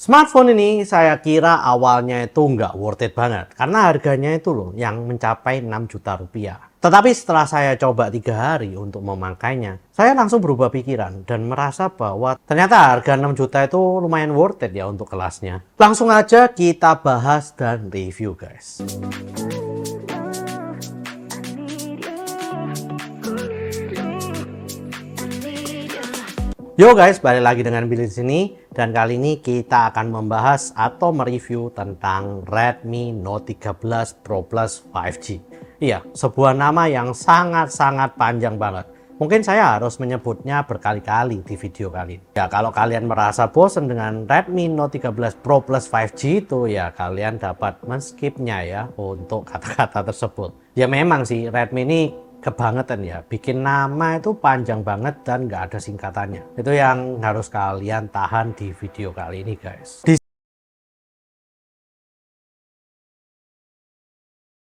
Smartphone ini saya kira awalnya itu nggak worth it banget karena harganya itu loh yang mencapai 6 juta rupiah. Tetapi setelah saya coba 3 hari untuk memakainya, saya langsung berubah pikiran dan merasa bahwa ternyata harga 6 juta itu lumayan worth it ya untuk kelasnya. Langsung aja kita bahas dan review guys. Yo guys, balik lagi dengan Billy di sini dan kali ini kita akan membahas atau mereview tentang Redmi Note 13 Pro Plus 5G. Iya, sebuah nama yang sangat-sangat panjang banget. Mungkin saya harus menyebutnya berkali-kali di video kali ini. Ya, kalau kalian merasa bosan dengan Redmi Note 13 Pro Plus 5G itu, ya kalian dapat men-skipnya ya untuk kata-kata tersebut. Ya memang sih Redmi ini kebangetan ya, bikin nama itu panjang banget dan nggak ada singkatannya. Itu yang harus kalian tahan di video kali ini guys.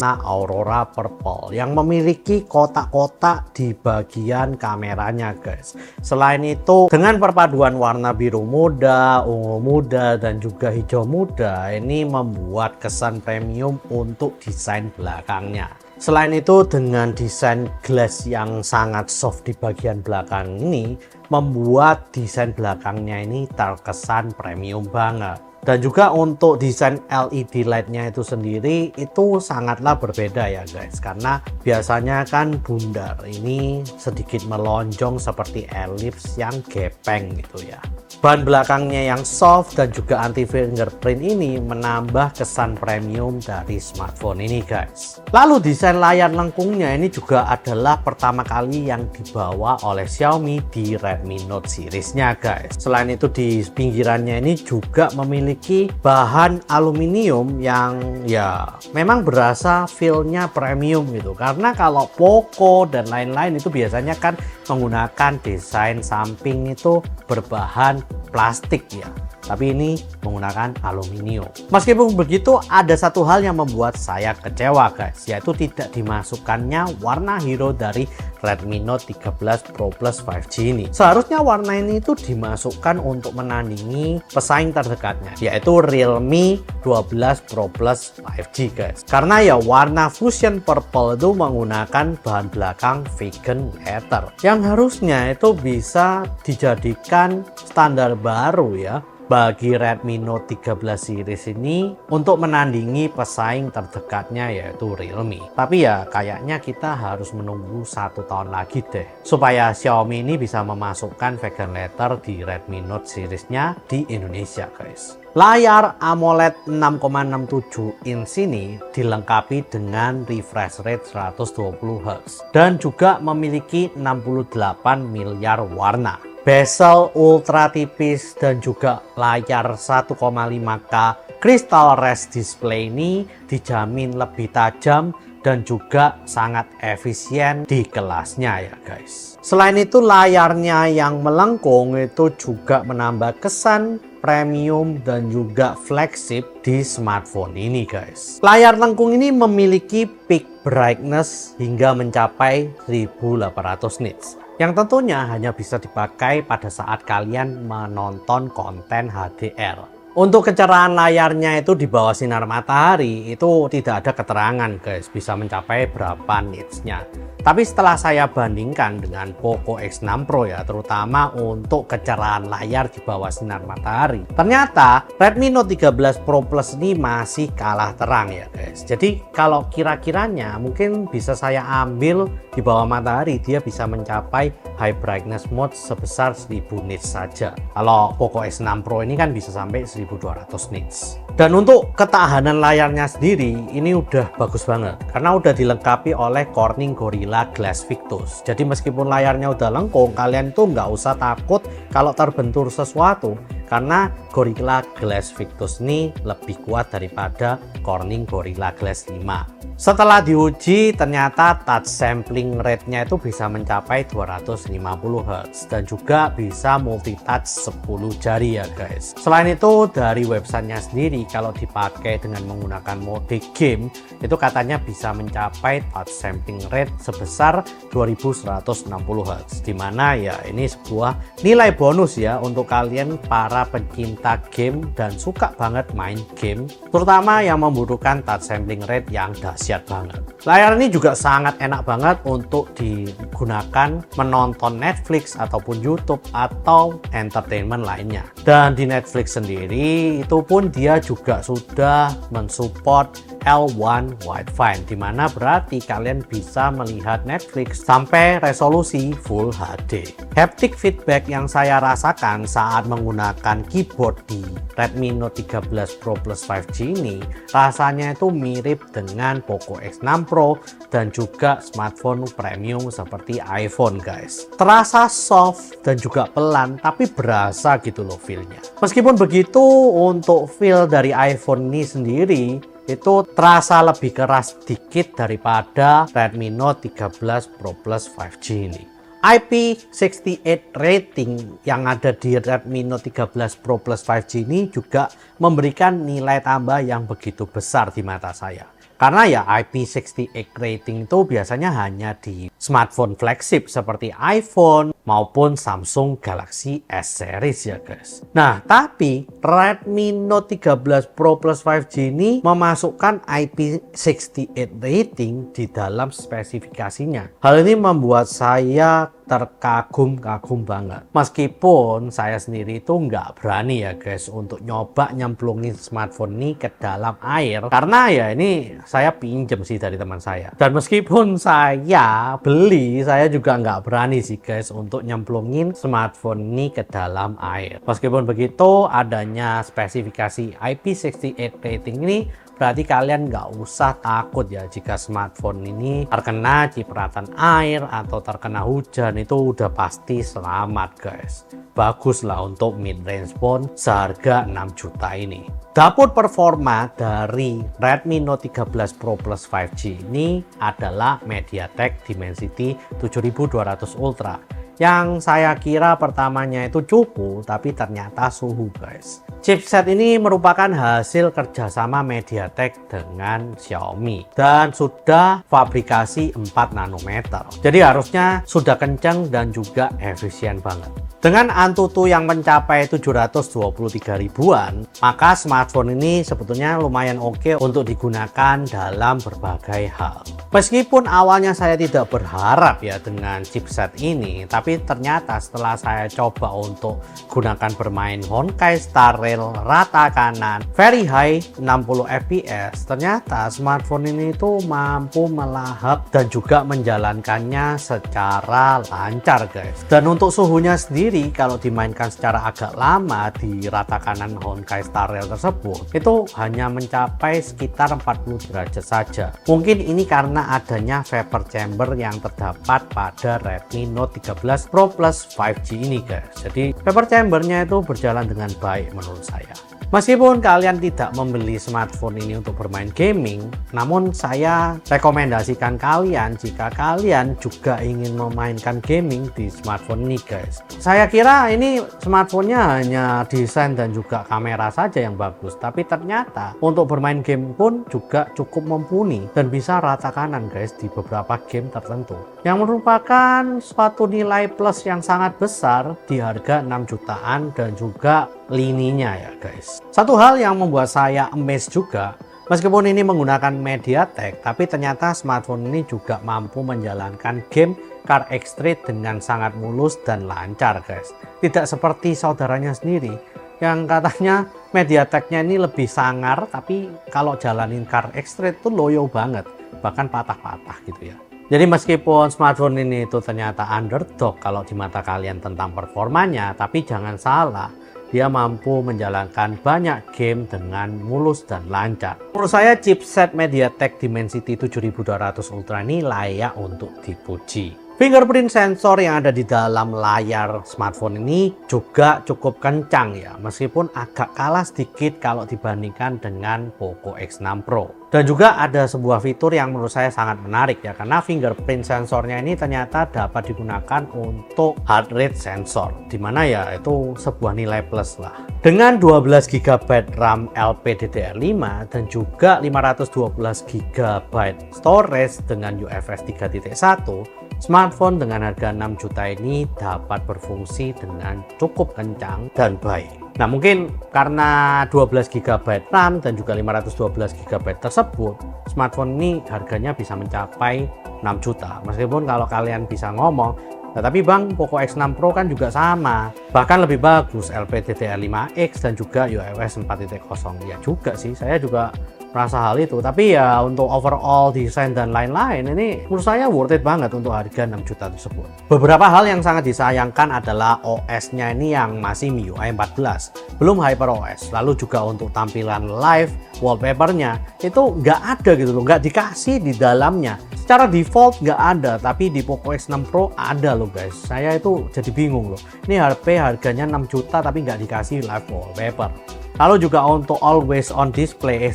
Aurora Purple yang memiliki kotak-kotak di bagian kameranya guys. Selain itu dengan perpaduan warna biru muda, ungu muda dan juga hijau muda, ini membuat kesan premium untuk desain belakangnya. Selain itu dengan desain glass yang sangat soft di bagian belakang ini membuat desain belakangnya ini terkesan premium banget. Dan juga untuk desain LED light-nya itu sendiri itu sangatlah berbeda ya guys, karena biasanya kan bundar, ini sedikit melonjong seperti elips yang gepeng gitu ya. Bahan belakangnya yang soft dan juga anti fingerprint ini menambah kesan premium dari smartphone ini guys. Lalu desain layar lengkungnya ini juga adalah pertama kali yang dibawa oleh Xiaomi di Redmi Note series-nya guys. Selain itu di pinggirannya ini juga memiliki bahan aluminium yang ya memang berasa feel-nya premium gitu. Karena kalau Poco dan lain-lain itu biasanya kan menggunakan desain samping itu berbahan plastik ya, tapi ini menggunakan aluminium. Meskipun begitu, ada satu hal yang membuat saya kecewa guys, yaitu tidak dimasukkannya warna hero dari Redmi Note 13 Pro Plus 5G ini. Seharusnya warna ini itu dimasukkan untuk menandingi pesaing terdekatnya, yaitu Realme 12 Pro Plus 5G guys. Karena ya warna Fusion Purple itu menggunakan bahan belakang vegan leather yang harusnya itu bisa dijadikan standar baru ya bagi Redmi Note 13 series ini untuk menandingi pesaing terdekatnya yaitu Realme. Tapi ya kayaknya kita harus menunggu 1 tahun lagi deh supaya Xiaomi ini bisa memasukkan vegan leather di Redmi Note seriesnya di Indonesia guys. Layar AMOLED 6,67 inch ini dilengkapi dengan refresh rate 120 Hz dan juga memiliki 68 miliar warna. Bezel ultra tipis dan juga layar 1,5K Crystal Rest display ini dijamin lebih tajam dan juga sangat efisien di kelasnya ya guys. Selain itu layarnya yang melengkung itu juga menambah kesan premium dan juga flagship di smartphone ini guys. Layar lengkung ini memiliki peak brightness hingga mencapai 1800 nits. Yang tentunya hanya bisa dipakai pada saat kalian menonton konten HDR. Untuk kecerahan layarnya itu di bawah sinar matahari itu tidak ada keterangan guys bisa mencapai berapa nitsnya. Tapi setelah saya bandingkan dengan Poco X6 Pro ya, terutama untuk kecerahan layar di bawah sinar matahari, ternyata Redmi Note 13 Pro Plus ini masih kalah terang ya guys. Jadi kalau kira-kiranya mungkin bisa saya ambil di bawah matahari, dia bisa mencapai high brightness mode sebesar 1000 nits saja. Kalau Poco X6 Pro ini kan bisa sampai 1200 nits. Dan untuk ketahanan layarnya sendiri ini udah bagus banget karena udah dilengkapi oleh Corning Gorilla Glass Victus. Jadi meskipun layarnya udah lengkung, kalian tuh nggak usah takut kalau terbentur sesuatu karena Gorilla Glass Victus ini lebih kuat daripada Corning Gorilla Glass 5. Setelah diuji ternyata touch sampling rate-nya itu bisa mencapai 250 Hz dan juga bisa multi touch 10 jari ya guys. Selain itu dari websitenya sendiri kalau dipakai dengan menggunakan mode game itu katanya bisa mencapai touch sampling rate sebesar 2160 Hz, dimana ya ini sebuah nilai bonus ya untuk kalian para para pencinta game dan suka banget main game, terutama yang membutuhkan touch sampling rate yang dahsyat banget. Layar ini juga sangat enak banget untuk digunakan menonton Netflix ataupun YouTube atau entertainment lainnya. Dan di Netflix sendiri itu pun dia juga sudah mensupport L1 wideframe, dimana berarti kalian bisa melihat Netflix sampai resolusi Full HD. Haptic feedback yang saya rasakan saat menggunakan keyboard di Redmi Note 13 Pro Plus 5G ini rasanya itu mirip dengan Poco X6 Pro dan juga smartphone premium seperti iPhone guys. Terasa soft dan juga pelan tapi berasa gitu loh feel-nya. Meskipun begitu, untuk feel dari iPhone ini sendiri itu terasa lebih keras sedikit daripada Redmi Note 13 Pro Plus 5G ini. IP68 rating yang ada di Redmi Note 13 Pro Plus 5G ini juga memberikan nilai tambah yang begitu besar di mata saya. Karena ya IP68 rating itu biasanya hanya di smartphone flagship seperti iPhone maupun Samsung Galaxy S series ya guys. Nah, tapi Redmi Note 13 Pro Plus 5G ini memasukkan IP68 rating di dalam spesifikasinya. Hal ini membuat saya terkagum-kagum banget. Meskipun saya sendiri itu nggak berani ya guys untuk nyoba nyemplungin smartphone ini ke dalam air, karena ya ini saya pinjem sih dari teman saya. Dan meskipun saya beli, saya juga nggak berani sih guys untuk nyemplungin smartphone ini ke dalam air. Meskipun begitu, adanya spesifikasi IP68 rating ini berarti kalian nggak usah takut ya jika smartphone ini terkena cipratan air atau terkena hujan, itu udah pasti selamat guys. Bagus lah untuk mid-range phone seharga 6 juta ini. Dapur performa dari Redmi Note 13 Pro Plus 5G ini adalah MediaTek Dimensity 7200 Ultra. Yang saya kira pertamanya itu cukup, tapi ternyata suhu guys. Chipset ini merupakan hasil kerjasama MediaTek dengan Xiaomi dan sudah fabrikasi 4 nanometer. Jadi harusnya sudah kencang dan juga efisien banget. Dengan Antutu yang mencapai 723 ribuan, maka smartphone ini sebetulnya lumayan oke untuk digunakan dalam berbagai hal. Meskipun awalnya saya tidak berharap ya dengan chipset ini, tapi ternyata setelah saya coba untuk gunakan bermain Honkai Star Rail rata kanan very high 60 fps, ternyata smartphone ini tuh mampu melahap dan juga menjalankannya secara lancar guys. Dan untuk suhunya sendiri, kalau dimainkan secara agak lama di rata kanan Honkai Star Rail tersebut, itu hanya mencapai sekitar 40 derajat saja. Mungkin ini karena adanya vapor chamber yang terdapat pada Redmi Note 13 Pro Plus 5G ini guys. Jadi vapor chambernya itu berjalan dengan baik menurut saya. Meskipun kalian tidak membeli smartphone ini untuk bermain gaming, namun saya rekomendasikan kalian jika kalian juga ingin memainkan gaming di smartphone ini guys. Saya kira ini smartphone-nya hanya desain dan juga kamera saja yang bagus, tapi ternyata untuk bermain game pun juga cukup mumpuni dan bisa rata kanan guys di beberapa game tertentu, yang merupakan suatu nilai plus yang sangat besar di harga 6 jutaan dan juga lininya ya guys. Satu hal yang membuat saya amazed juga, meskipun ini menggunakan MediaTek, tapi ternyata smartphone ini juga mampu menjalankan game Car X3 dengan sangat mulus dan lancar guys. Tidak seperti saudaranya sendiri yang katanya MediaTek-nya ini lebih sangar, tapi kalau jalanin Car X3 itu loyo banget, bahkan patah-patah gitu ya. Jadi meskipun smartphone ini itu ternyata underdog kalau di mata kalian tentang performanya, tapi jangan salah, dia mampu menjalankan banyak game dengan mulus dan lancar. Menurut saya chipset MediaTek Dimensity 7200 Ultra ini layak untuk dipuji. Fingerprint sensor yang ada di dalam layar smartphone ini juga cukup kencang ya, meskipun agak kalah sedikit kalau dibandingkan dengan Poco X6 Pro. Dan juga ada sebuah fitur yang menurut saya sangat menarik ya, karena fingerprint sensornya ini ternyata dapat digunakan untuk heart rate sensor, dimana ya itu sebuah nilai plus lah. Dengan 12 GB RAM LPDDR5 dan juga 512 GB storage dengan UFS 3.1, Smartphone dengan harga 6 juta ini dapat berfungsi dengan cukup kencang dan baik. Nah, mungkin karena 12 GB RAM dan juga 512 GB tersebut, smartphone ini harganya bisa mencapai 6 juta. Meskipun kalau kalian bisa ngomong, nah, tapi Bang, Poco X6 Pro kan juga sama, bahkan lebih bagus LPDDR5X dan juga UFS 4.0. Ya juga sih, saya juga merasa hal itu. Tapi ya untuk overall desain dan lain-lain, ini menurut saya worth it banget untuk harga 6 juta tersebut. Beberapa hal yang sangat disayangkan adalah OS-nya ini yang masih MIUI 14, belum HyperOS. Lalu juga untuk tampilan live wallpaper-nya itu nggak ada gitu loh, nggak dikasih di dalamnya. Secara default nggak ada, tapi di Poco X6 Pro ada loh guys. Saya itu jadi bingung loh. Ini HP harganya 6 juta tapi nggak dikasih live wallpaper. Lalu juga untuk always on display,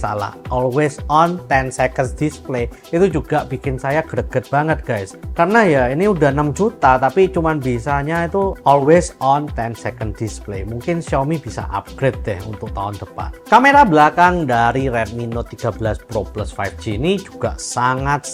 always on 10 seconds display itu juga bikin saya greget banget guys. Karena ya ini udah 6 juta tapi cuman bisanya itu always on 10 second display. Mungkin Xiaomi bisa upgrade deh untuk tahun depan. Kamera belakang dari Redmi Note 13 Pro Plus 5G ini juga sangat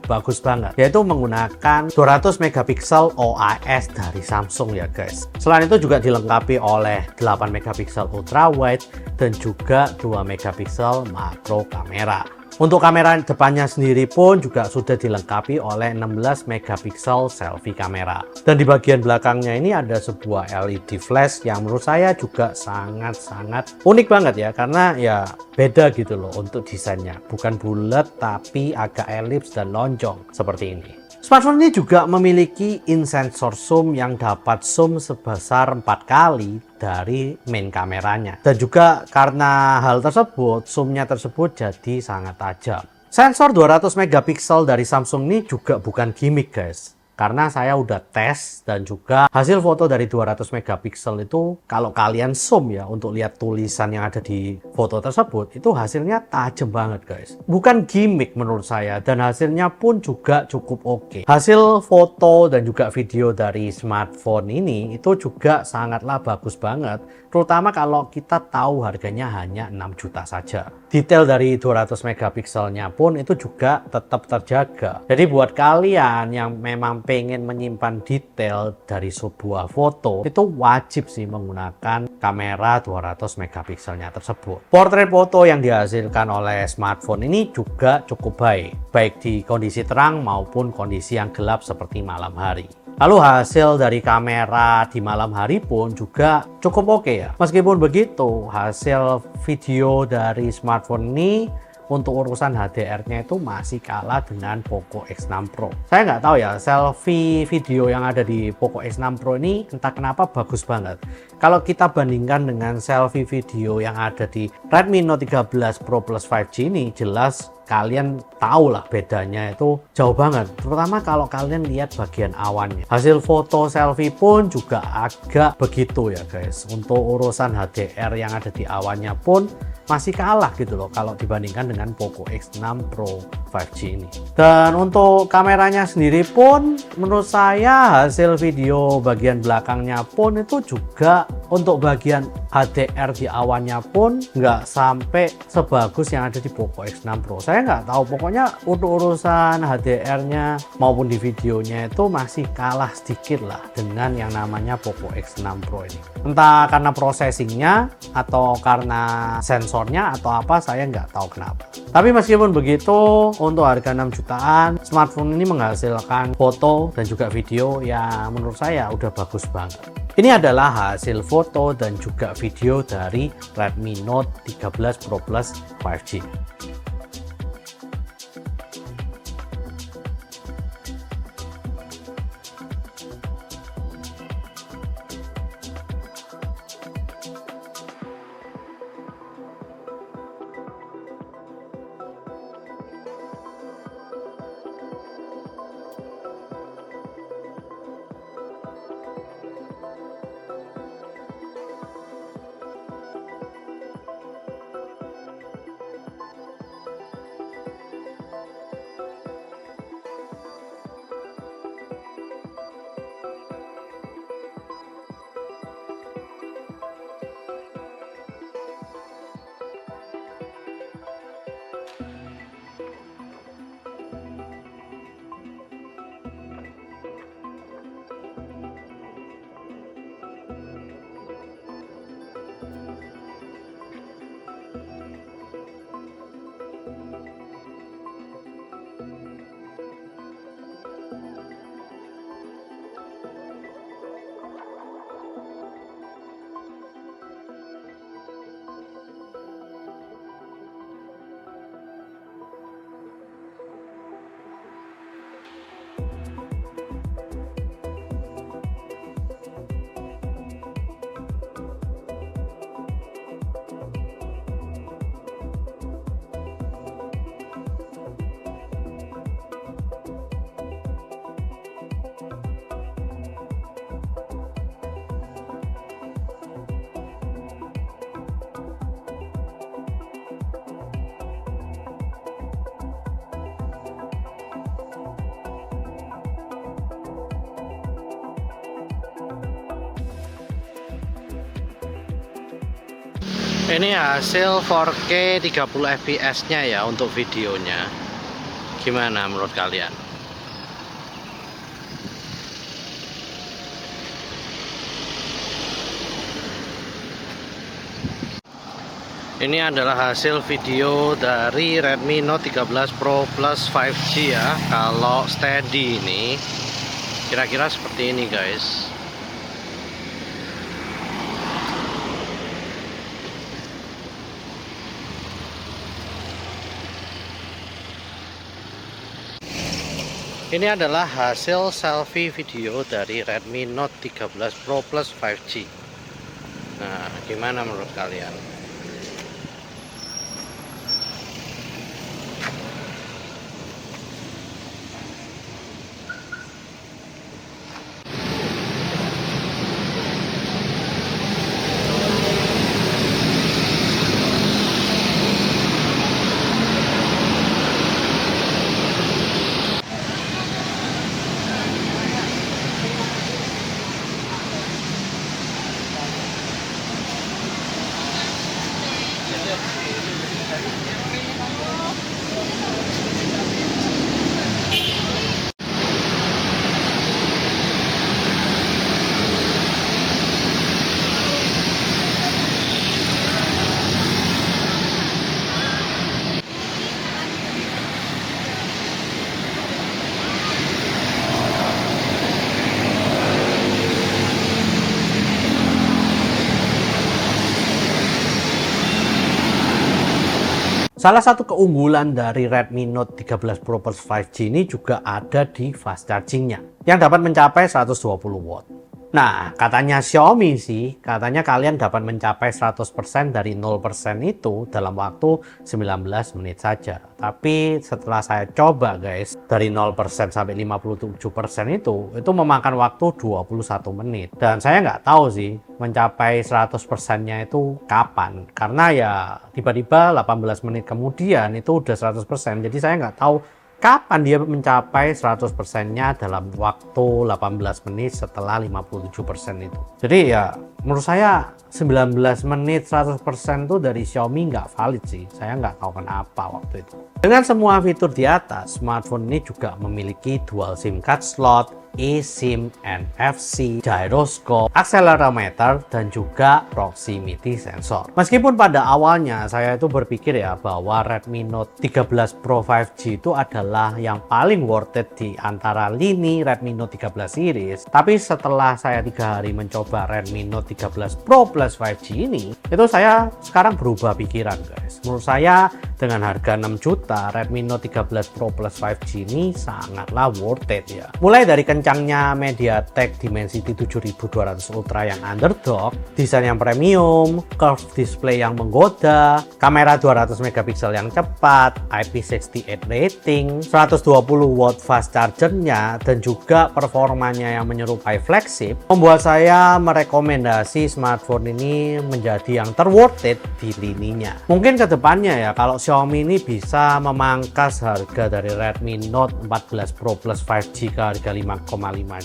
bagus banget. Yaitu menggunakan 200 megapiksel OIS dari Samsung ya guys. Selain itu juga dilengkapi oleh 8 megapiksel ultra wide dan juga 2 megapiksel makro kamera. Untuk kamera depannya sendiri pun juga sudah dilengkapi oleh 16 megapiksel selfie kamera. Dan di bagian belakangnya ini ada sebuah LED flash yang menurut saya juga sangat unik banget ya, karena ya beda gitu loh untuk desainnya. Bukan bulat tapi agak elips dan lonjong seperti ini. Smartphone ini juga memiliki in-sensor zoom yang dapat zoom sebesar 4 kali dari main kameranya. Dan juga karena hal tersebut, zoomnya tersebut jadi sangat tajam. Sensor 200 megapiksel dari Samsung ini juga bukan gimmick guys. Karena saya udah tes dan juga hasil foto dari 200 megapiksel itu kalau kalian zoom ya untuk lihat tulisan yang ada di foto tersebut itu hasilnya tajam banget guys. Bukan gimmick menurut saya dan hasilnya pun juga cukup oke. Hasil foto dan juga video dari smartphone ini itu juga sangatlah bagus banget. Terutama kalau kita tahu harganya hanya 6 juta saja. Detail dari 200 megapikselnya pun itu juga tetap terjaga. Jadi buat kalian yang memang pengen menyimpan detail dari sebuah foto, itu wajib sih menggunakan kamera 200 megapikselnya tersebut. Portrait foto yang dihasilkan oleh smartphone ini juga cukup baik di kondisi terang maupun kondisi yang gelap seperti malam hari. Lalu hasil dari kamera di malam hari pun juga cukup oke ya. Meskipun begitu, hasil video dari smartphone ini untuk urusan HDR-nya itu masih kalah dengan Poco X6 Pro. Saya nggak tahu ya, selfie video yang ada di Poco X6 Pro ini entah kenapa bagus banget. Kalau kita bandingkan dengan selfie video yang ada di Redmi Note 13 Pro Plus 5G ini, jelas kalian tahu lah bedanya itu jauh banget, terutama kalau kalian lihat bagian awannya. Hasil foto selfie pun juga agak begitu ya guys. Untuk urusan HDR yang ada di awannya pun masih kalah gitu loh kalau dibandingkan dengan Poco X6 Pro 5G ini. Dan untuk kameranya sendiri pun menurut saya hasil video bagian belakangnya pun itu juga untuk bagian HDR di awannya pun nggak sampai sebagus yang ada di Poco X6 Pro. Saya nggak tahu, pokoknya untuk urusan HDR-nya maupun di videonya itu masih kalah sedikit lah dengan yang namanya Poco X6 Pro ini. Entah karena processingnya atau karena sensornya atau apa, saya nggak tahu kenapa. Tapi meskipun begitu, untuk harga 6 jutaan, smartphone ini menghasilkan foto dan juga video yang menurut saya udah bagus banget. Ini adalah hasil foto dan juga video dari Redmi Note 13 Pro Plus 5G. Ini hasil 4K 30 fps nya ya untuk videonya. Gimana menurut kalian? Ini adalah hasil video dari Redmi Note 13 Pro Plus 5G ya. Kalau steady ini kira-kira seperti ini guys. Ini adalah hasil selfie video dari Redmi Note 13 Pro Plus 5G. Nah, gimana menurut kalian? Salah satu keunggulan dari Redmi Note 13 Pro Plus 5G ini juga ada di fast chargingnya yang dapat mencapai 120 watt. Nah, katanya Xiaomi sih, katanya kalian dapat mencapai 100% dari 0% itu dalam waktu 19 menit saja. Tapi setelah saya coba guys, dari 0% sampai 57% itu memakan waktu 21 menit. Dan saya nggak tahu sih mencapai 100%-nya itu kapan. Karena ya tiba-tiba 18 menit kemudian itu udah 100%. Jadi saya nggak tahu kapan dia mencapai 100%-nya dalam waktu 18 menit setelah 57% itu. Jadi ya menurut saya 19 menit 100% itu dari Xiaomi nggak valid sih. Saya nggak tahu kenapa waktu itu. Dengan semua fitur di atas, smartphone ini juga memiliki dual SIM card slot, eSIM, NFC, gyroscope, accelerometer, dan juga proximity sensor. Meskipun pada awalnya saya itu berpikir ya bahwa Redmi Note 13 Pro 5G itu adalah yang paling worth it di antara lini Redmi Note 13 series, tapi setelah saya 3 hari mencoba Redmi Note 13 Pro Plus 5G ini, itu saya sekarang berubah pikiran guys. Menurut saya dengan harga 6 juta, Redmi Note 13 Pro Plus 5G ini sangatlah worth it ya. Mulai dari kencangnya MediaTek Dimensity 7200 Ultra yang underdog, desain yang premium, curved display yang menggoda, kamera 200 megapiksel yang cepat, IP68 rating, 120 watt fast chargernya, dan juga performanya yang menyerupai flagship, membuat saya merekomendasi smartphone ini menjadi yang terworth it di lininya. Mungkin kedepannya ya, kalau Xiaomi ini bisa memangkas harga dari Redmi Note 14 Pro Plus 5G ke harga 5,5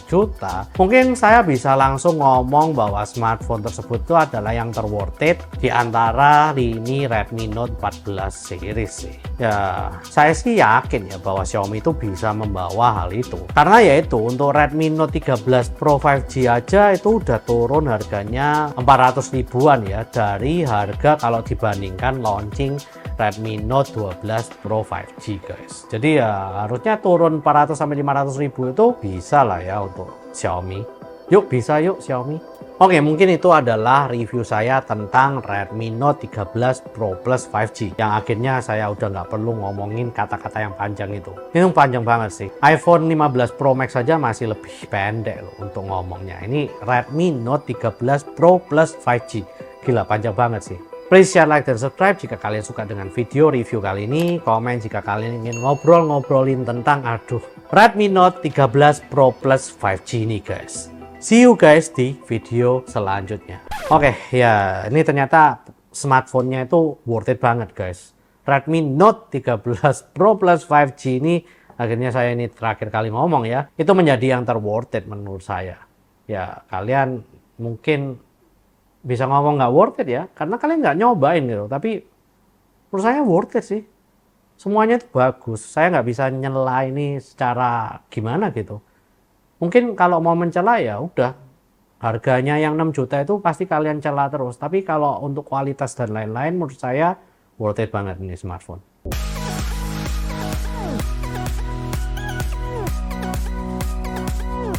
juta, mungkin saya bisa langsung ngomong bahwa smartphone tersebut itu adalah yang terworth it di antara lini Redmi Note 14 series sih. Ya, saya sih yakin ya bahwa Xiaomi itu bisa membawa hal itu. Karena yaitu untuk Redmi Note 13 Pro 5G aja itu udah turun harganya 400 ribuan ya dari harga kalau dibandingkan launching Redmi Note 12 Pro 5G guys. Jadi ya harusnya turun 400 sampai 500 ribu itu bisa lah ya untuk Xiaomi. Yuk bisa yuk Xiaomi. Oke, mungkin itu adalah review saya tentang Redmi Note 13 Pro Plus 5G yang akhirnya saya udah nggak perlu ngomongin kata-kata yang panjang itu. Ini panjang banget sih. iPhone 15 Pro Max saja masih lebih pendek loh untuk ngomongnya. Ini Redmi Note 13 Pro Plus 5G. Gila, panjang banget sih. Please share, like, dan subscribe jika kalian suka dengan video review kali ini. Komen jika kalian ingin ngobrol-ngobrolin tentang Redmi Note 13 Pro Plus 5G ini guys. See you guys di video selanjutnya. Oke, ya ini ternyata smartphone-nya itu worth it banget guys. Redmi Note 13 Pro Plus 5G ini akhirnya saya ini terakhir kali ngomong ya. Itu menjadi yang terworth it menurut saya. Ya, kalian mungkin bisa ngomong nggak worth it ya, karena kalian nggak nyobain gitu. Tapi menurut saya worth it sih. Semuanya itu bagus. Saya nggak bisa nyela ini secara gimana gitu. Mungkin kalau mau mencela ya udah, harganya yang 6 juta itu pasti kalian cela terus. Tapi kalau untuk kualitas dan lain-lain menurut saya worth it banget ini smartphone.